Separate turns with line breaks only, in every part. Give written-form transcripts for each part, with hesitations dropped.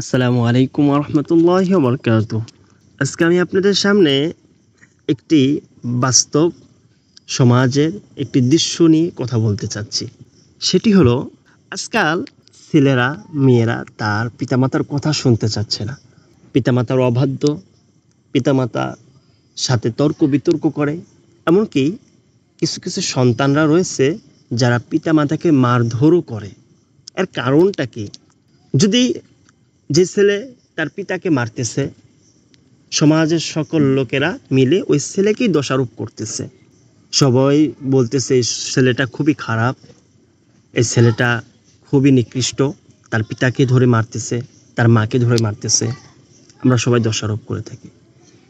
আসসালামু আলাইকুম রহমতুল্লাহি ওয়া বারাকাতুহু। আজকে আমি আপনাদের সামনে একটি বাস্তব সমাজের একটি দৃশ্য নিয়ে কথা বলতে চাচ্ছি। সেটি হলো, আজকাল ছেলেরা মেয়েরা তার পিতামাতার কথা শুনতে চাচ্ছে না। পিতামাতার অবাধ্য, পিতামাতার সাথে তর্ক বিতর্ক করে। এমনকি কিছু কিছু সন্তানরা রয়েছে যারা পিতামাতাকে মারধরও করে। এর কারণটা কি? যদি যে ছেলে তার পিতাকে মারতেছে, সমাজের সকল লোকেরা মিলে ওই ছেলেকেই দোষারোপ করতেছে। সবাই বলতেছে এই ছেলেটা খুবই খারাপ, এই ছেলেটা খুবই নিকৃষ্ট, তার পিতাকে ধরে মারতেছে, তার মাকে ধরে মারতেছে। আমরা সবাই দোষারোপ করে থাকি।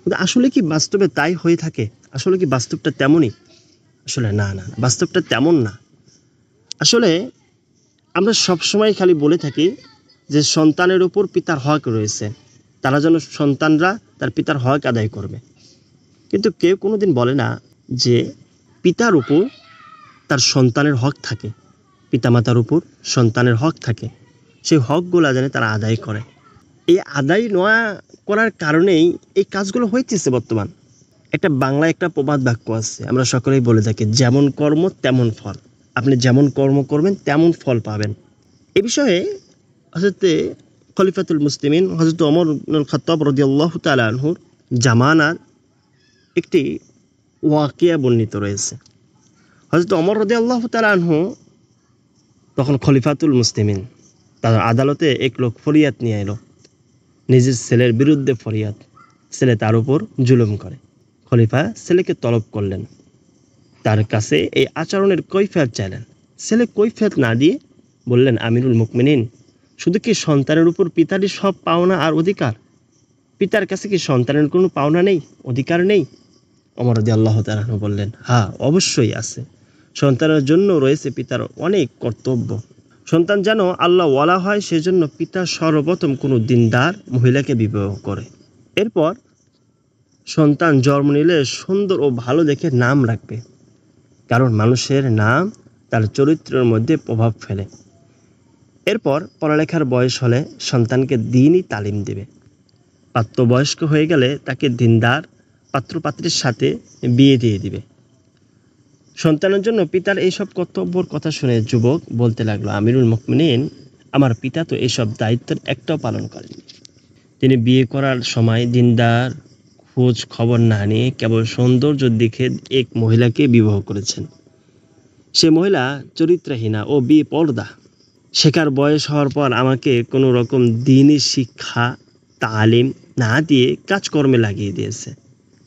কিন্তু আসলে কি বাস্তবে তাই হয়ে থাকে? আসলে কি বাস্তবটা তেমনই? আসলে না, বাস্তবটা তেমন না। আসলে আমরা সবসময় খালি বলে থাকি যে সন্তানের উপর পিতার হক রয়েছে, তারা যেন সন্তানরা তার পিতার হক আদায় করবে। কিন্তু কেউ কোনোদিন বলে না যে পিতার উপর তার সন্তানের হক থাকে, পিতামাতার উপর সন্তানের হক থাকে, সেই হকগুলো যেন তারা আদায় করে। এই আদায় না করার কারণেই এই কাজগুলো হইতেছে বর্তমান। একটা বাংলায় একটা প্রবাদ বাক্য আছে, আমরা সকলেই বলে থাকি, যেমন কর্ম তেমন ফল। আপনি যেমন কর্ম করবেন তেমন ফল পাবেন। এ বিষয়ে হযরত খলিফাতুল মুসলিমিন হযরত ওমর ইবনুল খাত্তাব রাদিয়াল্লাহু তাআলা আনহুর জামানার একটি ওয়াকিয়া বর্ণিত রয়েছে। হযরত ওমর রাদিয়াল্লাহু তাআলা আনহু তখন খলিফাতুল মুসলিমিন, তার আদালতে এক লোক ফরিয়াদ নিয়ে এলো, নিজের ছেলের বিরুদ্ধে ফরিয়াদ। ছেলে তার উপর জুলুম করে। খলিফা ছেলেকে তলব করলেন, তার কাছে এই আচরণের কৈফিয়ত চাইলেন। ছেলে কৈফিয়ত না দিয়ে বললেন, আমিরুল মুমিনিন, শুধু কি সন্তানের উপর পিতারই সব পাওনা আর অধিকার? পিতার কাছে কি সন্তানের কোনো পাওনা নেই, অধিকার নেই? ওমর রাদিয়াল্লাহু তাআলা আনহু বললেন, হ্যাঁ, অবশ্যই আছে। সন্তানের জন্য রয়েছে পিতার অনেক কর্তব্য। সন্তান যেন আল্লাহ ওয়ালা হয়, সেজন্য পিতা সর্বপ্রথম কোনো দিনদার মহিলাকে বিবাহ করে। এরপর সন্তান জন্ম নিলে সুন্দর ও ভালো দেখে নাম রাখবে, কারণ মানুষের নাম তার চরিত্রের মধ্যে প্রভাব ফেলে। এরপর পড়ালেখার বয়স হলে সন্তানকে দ্বীনি তালিম দেবে। প্রাপ্তবয়স্ক হয়ে গেলে তাকে দিনদার পাত্রপাত্রীর সাথে বিয়ে দিয়ে দিবে। সন্তানের জন্য পিতার এইসব কর্তব্যর কথা শুনে যুবক বলতে লাগলো, আমিরুল মুমিনিন, আমার পিতা তো এইসব দায়িত্বের একটাও পালন করেনি। তিনি বিয়ে করার সময় দিনদার খোঁজ খবর না নিয়ে কেবল সৌন্দর্য দেখে এক মহিলাকে বিবাহ করেছেন। সে মহিলা চরিত্রহীনা ও বেপরদা। শেখার বয়স হওয়ার পর আমাকে কোনো রকম দ্বীনি শিক্ষা তালিম না দিয়ে কাজকর্মে লাগিয়ে দিয়েছে।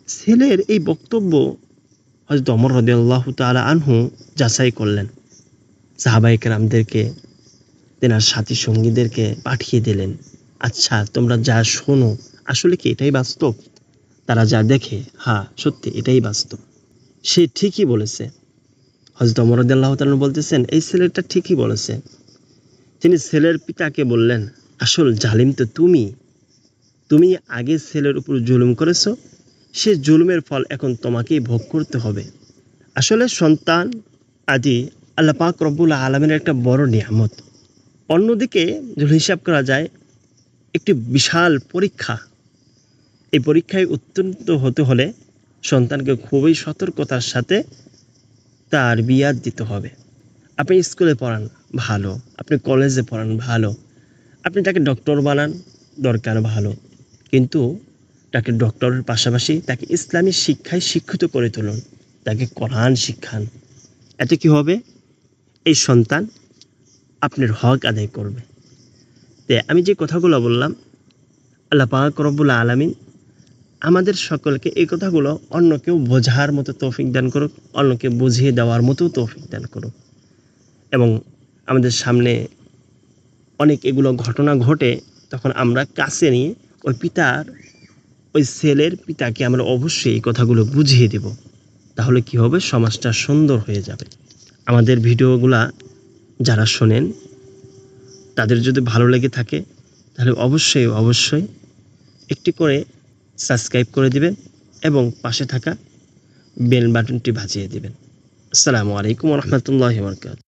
ছেলের এই বক্তব্য হযরত ওমর রাদিয়াল্লাহু তাআলা আনহু যাচাই করলেন। সাহাবায়ে কেরামদেরকে, তেনার সাথী সঙ্গীদেরকে পাঠিয়ে দিলেন, আচ্ছা তোমরা যা শোনো আসলে কি এটাই বাস্তব? তারা যা দেখে, হ্যাঁ সত্যি এটাই বাস্তব, সে ঠিকই বলেছে। হযরত ওমর রাদিয়াল্লাহু তাআলা বলতেছেন, এই ছেলেটা ঠিকই বলেছে। তিনি ছেলের পিতাকে বললেন, আসল জালিম তো তুমি আগে ছেলের উপর জুলুম করেছো, সে জুলুমের ফল এখন তোমাকেই ভোগ করতে হবে। আসলে সন্তান আদি আল্লাহ পাক রব্বুল আলামিনের একটা বড় নিয়ামত। অন্যদিকে যদি হিসাব করা যায়, একটি বিশাল পরীক্ষা। এই পরীক্ষায় উত্তীর্ণ হতে হলে সন্তানকে খুবই সতর্কতার সাথে তার বিয়াত দিতে হবে। আপনি স্কুলে পড়ান ভালো, আপনি কলেজে পড়ান ভালো, আপনি তাকে ডক্টর বানান দরকার ভালো, কিন্তু তাকে ডক্টরের পাশাপাশি তাকে ইসলামী শিক্ষায় শিক্ষিত করে তুলুন, তাকে কোরআন শিক্ষান। এতে কি হবে? এই সন্তান আপনার হক আদায় করবে। তে আমি যে কথাগুলো বললাম, আল্লাহ পাক রব্বুল আলামিন আমাদের সকলকে এই কথাগুলো অন্য কেউ বোঝার মতো তৌফিক দান করুক, অন্যকে বুঝিয়ে দেওয়ার মতো তৌফিক দান করুক। এবং আমাদের সামনে অনেক এগুলো ঘটনা ঘটে, তখন আমরা কাছে নিয়ে ওই ছেলের পিতাকে আমরা অবশ্যই এই কথাগুলো বুঝিয়ে দেব। তাহলে কি হবে? সমাজটা সুন্দর হয়ে যাবে। আমাদের ভিডিওগুলা যারা শোনেন, তাদের যদি ভালো লেগে থাকে তাহলে অবশ্যই একটি করে সাবস্ক্রাইব করে দিবেন এবং পাশে থাকা বেল বাটনটি বাজিয়ে দিবেন। আসসালামু আলাইকুম ওয়া রাহমাতুল্লাহি ওয়া বারাকাতুহু।